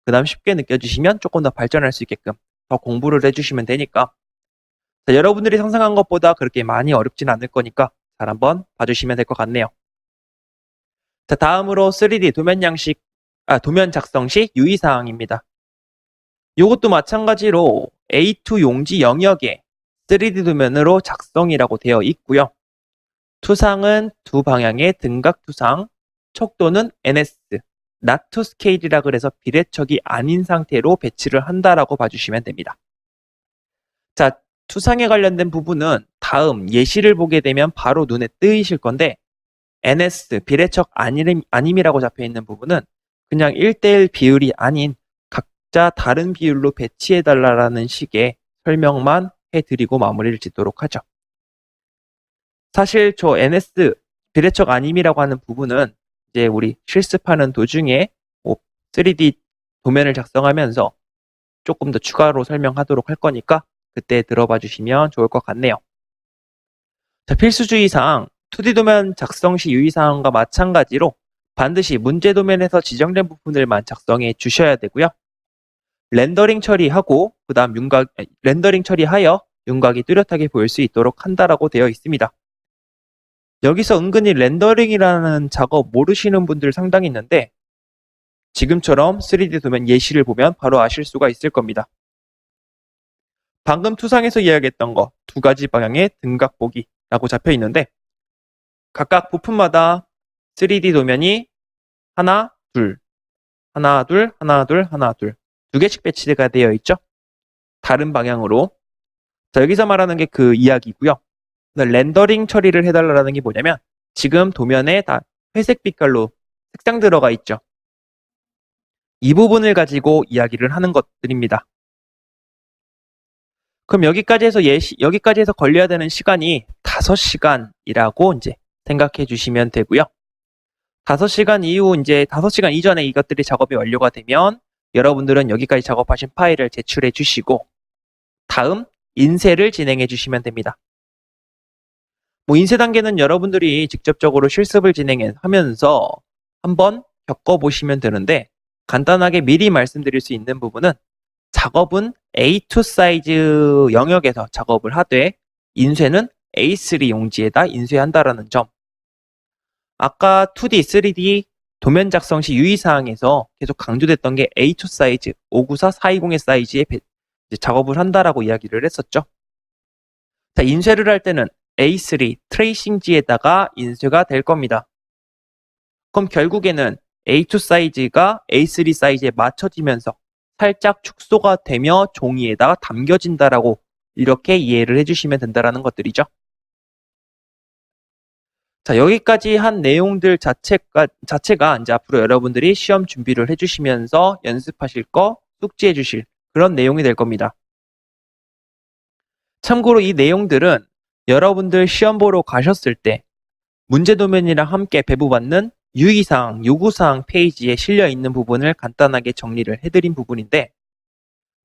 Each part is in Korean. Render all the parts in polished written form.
그 다음 쉽게 느껴지시면 조금 더 발전할 수 있게끔 더 공부를 해주시면 되니까 자, 여러분들이 상상한 것보다 그렇게 많이 어렵진 않을 거니까 잘 한번 봐주시면 될 것 같네요. 자, 다음으로 3D 도면 작성 시 유의사항입니다. 이것도 마찬가지로 A2 용지 영역에 3D 도면으로 작성이라고 되어 있고요. 투상은 두 방향의 등각 투상, 척도는 NS, not to scale이라 그래서 비례척이 아닌 상태로 배치를 한다라고 봐주시면 됩니다. 자, 투상에 관련된 부분은 다음 예시를 보게 되면 바로 눈에 뜨이실 건데 NS, 비례척 아님이라고 잡혀있는 부분은 그냥 1대1 비율이 아닌 각자 다른 비율로 배치해달라는 식의 설명만 해드리고 마무리를 짓도록 하죠. 사실 저 NS, 비례척 아님이라고 하는 부분은 이제 우리 실습하는 도중에 3D 도면을 작성하면서 조금 더 추가로 설명하도록 할 거니까 그때 들어봐 주시면 좋을 것 같네요. 자, 필수주의사항, 2D 도면 작성 시 유의사항과 마찬가지로 반드시 문제 도면에서 지정된 부분을만 작성해 주셔야 되고요. 렌더링 처리하고 그 다음 렌더링 처리하여 윤곽이 뚜렷하게 보일 수 있도록 한다라고 되어 있습니다. 여기서 은근히 렌더링이라는 작업 모르시는 분들 상당히 있는데 지금처럼 3D 도면 예시를 보면 바로 아실 수가 있을 겁니다. 방금 투상에서 이야기했던 거 두 가지 방향의 등각 보기라고 잡혀 있는데 각각 부품마다 3D 도면이 하나, 둘, 하나, 둘, 하나, 둘, 하나, 둘 두 개씩 배치가 되어 있죠. 다른 방향으로. 자, 여기서 말하는 게 그 이야기고요. 렌더링 처리를 해달라는 게 뭐냐면 지금 도면에 다 회색 빛깔로 색상 들어가 있죠. 이 부분을 가지고 이야기를 하는 것들입니다. 그럼 여기까지 해서 걸려야 되는 시간이 5시간이라고 이제 생각해 주시면 되고요. 5시간 이후 이제 5시간 이전에 이것들이 작업이 완료가 되면 여러분들은 여기까지 작업하신 파일을 제출해 주시고 다음 인쇄를 진행해 주시면 됩니다. 인쇄 단계는 여러분들이 직접적으로 실습을 진행하면서 한번 겪어보시면 되는데 간단하게 미리 말씀드릴 수 있는 부분은 작업은 A2 사이즈 영역에서 작업을 하되 인쇄는 A3 용지에다 인쇄한다라는 점. 아까 2D, 3D 도면 작성 시 유의사항에서 계속 강조됐던 게 A2 사이즈, 594, 420의 사이즈에 작업을 한다라고 이야기를 했었죠. 자, 인쇄를 할 때는 A3 트레이싱지에다가 인쇄가 될 겁니다. 그럼 결국에는 A2 사이즈가 A3 사이즈에 맞춰지면서 살짝 축소가 되며 종이에다가 담겨진다라고 이렇게 이해를 해주시면 된다라는 것들이죠. 자, 여기까지 한 내용들 자체가 이제 앞으로 여러분들이 시험 준비를 해주시면서 연습하실 거, 숙지해 주실 그런 내용이 될 겁니다. 참고로 이 내용들은 여러분들 시험 보러 가셨을 때 문제 도면이랑 함께 배부받는 유의사항, 요구사항 페이지에 실려 있는 부분을 간단하게 정리를 해드린 부분인데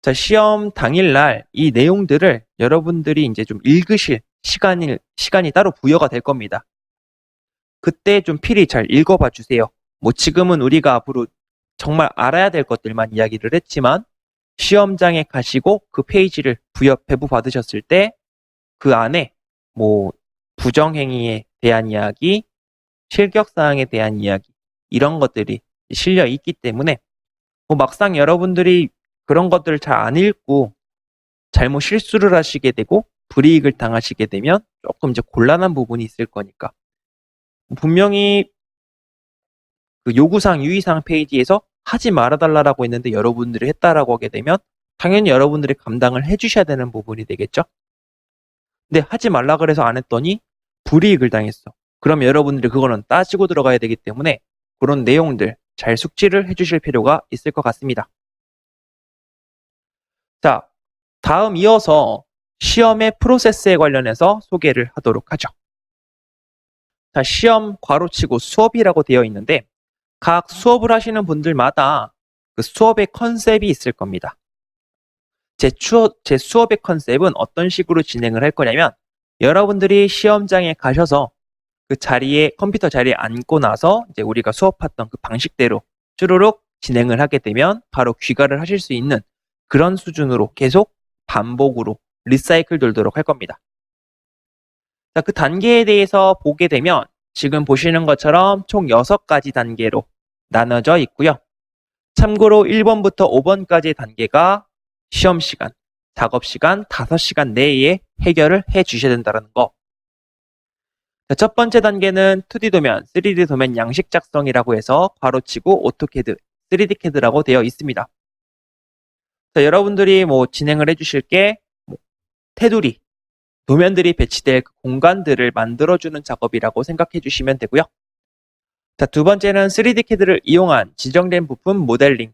자, 시험 당일날 이 내용들을 여러분들이 이제 좀 읽으실 시간이 따로 부여가 될 겁니다. 그때 좀 필히 잘 읽어봐 주세요. 지금은 우리가 앞으로 정말 알아야 될 것들만 이야기를 했지만 시험장에 가시고 그 페이지를 배부 받으셨을 때 그 안에 부정행위에 대한 이야기, 실격사항에 대한 이야기 이런 것들이 실려 있기 때문에 막상 여러분들이 그런 것들을 잘 안 읽고 잘못 실수를 하시게 되고 불이익을 당하시게 되면 조금 이제 곤란한 부분이 있을 거니까 분명히 그 요구사항, 유의사항 페이지에서 하지 말아달라고 했는데 여러분들이 했다라고 하게 되면 당연히 여러분들이 감당을 해주셔야 되는 부분이 되겠죠. 근데 하지 말라 그래서 안 했더니 불이익을 당했어. 그럼 여러분들이 그거는 따지고 들어가야 되기 때문에 그런 내용들 잘 숙지를 해주실 필요가 있을 것 같습니다. 자, 다음 이어서 시험의 프로세스에 관련해서 소개를 하도록 하죠. 자, 시험 괄호치고 수업이라고 되어 있는데 각 수업을 하시는 분들마다 그 수업의 컨셉이 있을 겁니다. 제 수업의 컨셉은 어떤 식으로 진행을 할 거냐면 여러분들이 시험장에 가셔서 그 컴퓨터 자리에 앉고 나서 이제 우리가 수업했던 그 방식대로 쭈루룩 진행을 하게 되면 바로 귀가를 하실 수 있는 그런 수준으로 계속 반복으로 리사이클 돌도록 할 겁니다. 자, 그 단계에 대해서 보게 되면 지금 보시는 것처럼 총 6가지 단계로 나눠져 있고요. 참고로 1번부터 5번까지의 단계가 시험 시간, 작업 시간 5시간 내에 해결을 해 주셔야 된다는 거. 자, 첫 번째 단계는 2D 도면, 3D 도면 양식 작성이라고 해서 괄호치고 오토캐드, 3D 캐드라고 되어 있습니다. 자, 여러분들이 진행을 해 주실 게 테두리, 도면들이 배치될 그 공간들을 만들어주는 작업이라고 생각해 주시면 되고요. 자, 두 번째는 3D 캐드를 이용한 지정된 부품 모델링.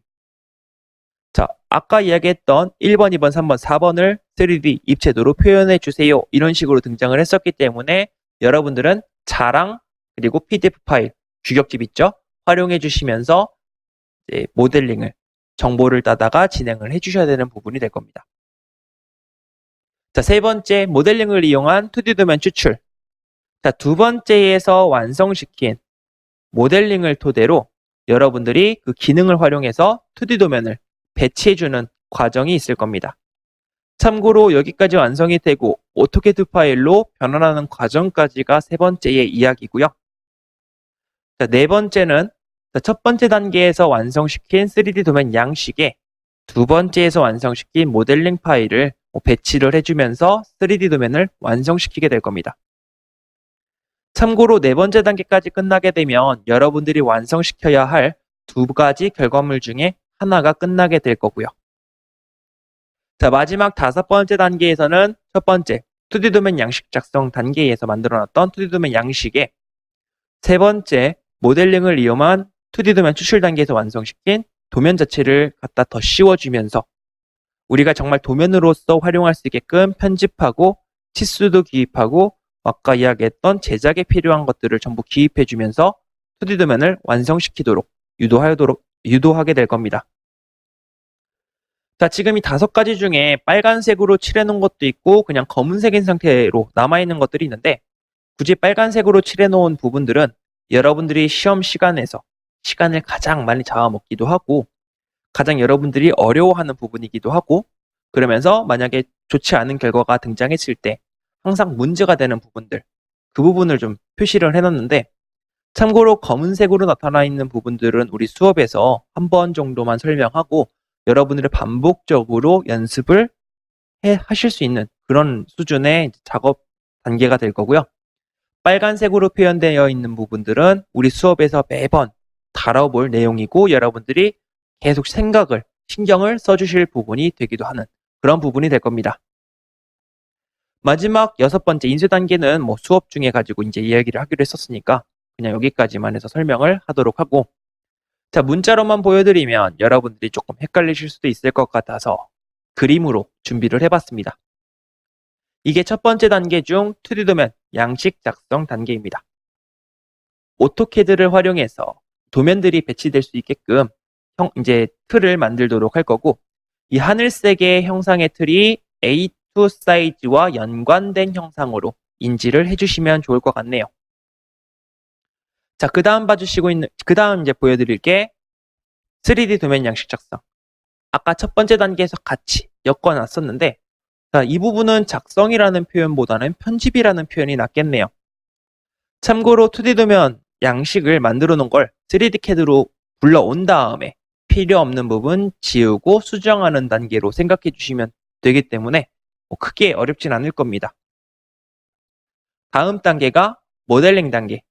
자, 아까 이야기했던 1번, 2번, 3번, 4번을 3D 입체도로 표현해 주세요. 이런 식으로 등장을 했었기 때문에 여러분들은 자랑 그리고 PDF 파일, 규격집 있죠? 활용해 주시면서 이제 모델링을, 정보를 따다가 진행을 해 주셔야 되는 부분이 될 겁니다. 자, 세 번째, 모델링을 이용한 2D 도면 추출. 자, 두 번째에서 완성시킨 모델링을 토대로 여러분들이 그 기능을 활용해서 2D 도면을 배치해주는 과정이 있을 겁니다. 참고로 여기까지 완성이 되고 오토캐드 파일로 변환하는 과정까지가 세 번째의 이야기고요. 자, 네 번째는 첫 번째 단계에서 완성시킨 3D 도면 양식에 두 번째에서 완성시킨 모델링 파일을 배치를 해주면서 3D 도면을 완성시키게 될 겁니다. 참고로 네 번째 단계까지 끝나게 되면 여러분들이 완성시켜야 할 두 가지 결과물 중에 하나가 끝나게 될 거고요. 자, 마지막 5번째 단계에서는 첫 번째 2D 도면 양식 작성 단계에서 만들어놨던 2D 도면 양식에 세 번째 모델링을 이용한 2D 도면 추출 단계에서 완성시킨 도면 자체를 갖다 더 씌워주면서 우리가 정말 도면으로서 활용할 수 있게끔 편집하고 치수도 기입하고 아까 이야기했던 제작에 필요한 것들을 전부 기입해주면서 2D 도면을 완성시키도록 유도하게 될 겁니다. 자, 지금 이 5가지 중에 빨간색으로 칠해놓은 것도 있고 그냥 검은색인 상태로 남아있는 것들이 있는데 굳이 빨간색으로 칠해놓은 부분들은 여러분들이 시험 시간에서 시간을 가장 많이 잡아먹기도 하고 가장 여러분들이 어려워하는 부분이기도 하고 그러면서 만약에 좋지 않은 결과가 등장했을 때 항상 문제가 되는 부분들 그 부분을 좀 표시를 해놨는데 참고로 검은색으로 나타나 있는 부분들은 우리 수업에서 한 번 정도만 설명하고 여러분들이 반복적으로 연습을 하실 수 있는 그런 수준의 작업 단계가 될 거고요. 빨간색으로 표현되어 있는 부분들은 우리 수업에서 매번 다뤄볼 내용이고 여러분들이 계속 신경을 써주실 부분이 되기도 하는 그런 부분이 될 겁니다. 마지막 6번째 인쇄 단계는 수업 중에 가지고 이제 이야기를 하기로 했었으니까 그냥 여기까지만 해서 설명을 하도록 하고 자, 문자로만 보여드리면 여러분들이 조금 헷갈리실 수도 있을 것 같아서 그림으로 준비를 해봤습니다. 이게 첫 번째 단계 중 2D 도면 양식 작성 단계입니다. 오토캐드를 활용해서 도면들이 배치될 수 있게끔 이제 틀을 만들도록 할 거고 이 하늘색의 형상의 틀이 A2 사이즈와 연관된 형상으로 인지를 해주시면 좋을 것 같네요. 자, 그 다음 이제 보여드릴 게 3D 도면 양식 작성. 아까 첫 번째 단계에서 같이 엮어놨었는데, 자, 이 부분은 작성이라는 표현보다는 편집이라는 표현이 낫겠네요. 참고로 2D 도면 양식을 만들어 놓은 걸 3D CAD로 불러온 다음에 필요 없는 부분 지우고 수정하는 단계로 생각해 주시면 되기 때문에 크게 어렵진 않을 겁니다. 다음 단계가 모델링 단계.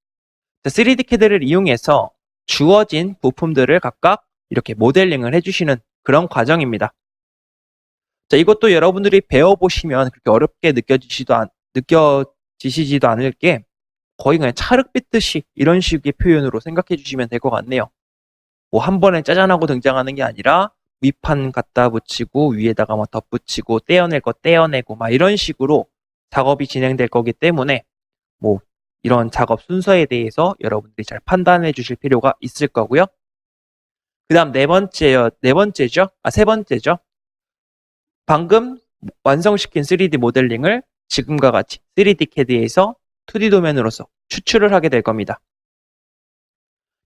3D CAD를 이용해서 주어진 부품들을 각각 이렇게 모델링을 해주시는 그런 과정입니다. 자, 이것도 여러분들이 배워보시면 그렇게 어렵게 느껴지지도 않을 게 거의 그냥 찰흙 빗듯이 이런 식의 표현으로 생각해 주시면 될 것 같네요. 한 번에 짜잔하고 등장하는 게 아니라 밑판 갖다 붙이고 위에다가 덧붙이고 떼어낼 거 떼어내고 이런 식으로 작업이 진행될 거기 때문에 이런 작업 순서에 대해서 여러분들이 잘 판단해 주실 필요가 있을 거고요. 그 다음 세 번째죠. 방금 완성시킨 3D 모델링을 지금과 같이 3D CAD에서 2D 도면으로서 추출을 하게 될 겁니다.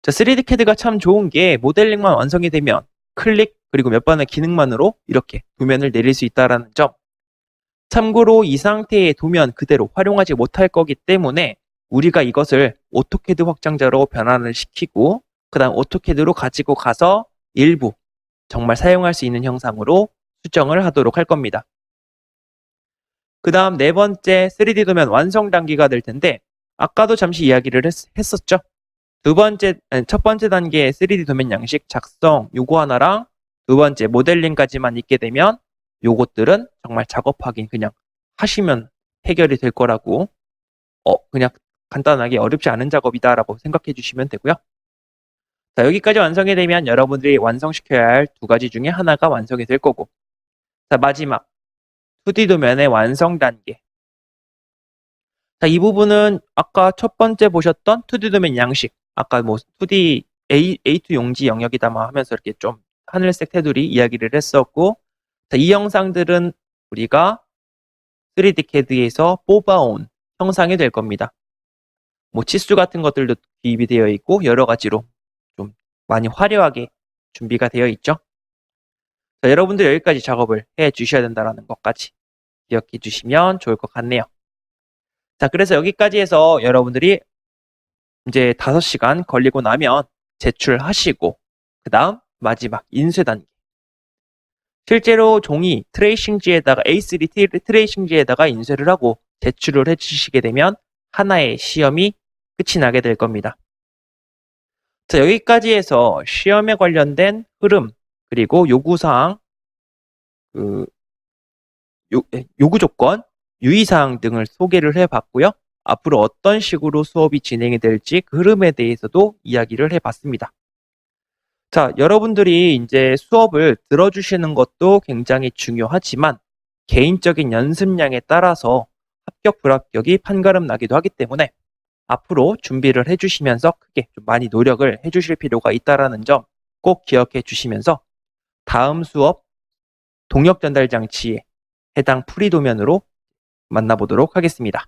자, 3D CAD가 참 좋은 게 모델링만 완성이 되면 클릭 그리고 몇 번의 기능만으로 이렇게 도면을 내릴 수 있다는 점. 참고로 이 상태의 도면 그대로 활용하지 못할 거기 때문에 우리가 이것을 오토캐드 확장자로 변환을 시키고 그 다음 오토캐드로 가지고 가서 일부 정말 사용할 수 있는 형상으로 수정을 하도록 할 겁니다. 그 다음 네 번째 3D 도면 완성 단계가 될 텐데 아까도 잠시 이야기를 했었죠. 첫 번째 단계의 3D 도면 양식 작성 요거 하나랑 두 번째 모델링까지만 있게 되면 요것들은 정말 작업하긴 그냥 하시면 해결이 될 거라고 그냥 간단하게 어렵지 않은 작업이다라고 생각해 주시면 되고요. 자, 여기까지 완성이 되면 여러분들이 완성시켜야 할 두 가지 중에 하나가 완성이 될 거고 자, 마지막 2D 도면의 완성 단계. 자, 이 부분은 아까 첫 번째 보셨던 2D 도면 양식 아까 뭐 2D A2 용지 영역이다 하면서 이렇게 좀 하늘색 테두리 이야기를 했었고 자, 이 영상들은 우리가 3D CAD에서 뽑아온 형상이 될 겁니다. 뭐 치수 같은 것들도 기입이 되어 있고 여러 가지로 좀 많이 화려하게 준비가 되어 있죠. 자, 여러분들 여기까지 작업을 해 주셔야 된다는 것까지 기억해 주시면 좋을 것 같네요. 자, 그래서 여기까지 해서 여러분들이 이제 5시간 걸리고 나면 제출하시고 그 다음 마지막 인쇄 단계. 실제로 종이 트레이싱지에다가 A3 트레이싱지에다가 인쇄를 하고 제출을 해주시게 되면 하나의 시험이 끝이 나게 될 겁니다. 자, 여기까지 해서 시험에 관련된 흐름 그리고 요구사항, 요구조건, 유의사항 등을 소개를 해봤고요. 앞으로 어떤 식으로 수업이 진행이 될지 그 흐름에 대해서도 이야기를 해봤습니다. 자, 여러분들이 이제 수업을 들어주시는 것도 굉장히 중요하지만 개인적인 연습량에 따라서 합격, 불합격이 판가름 나기도 하기 때문에 앞으로 준비를 해주시면서 크게 좀 많이 노력을 해주실 필요가 있다는 점 꼭 기억해 주시면서 다음 수업 동력 전달 장치에 해당 프리도면으로 만나보도록 하겠습니다.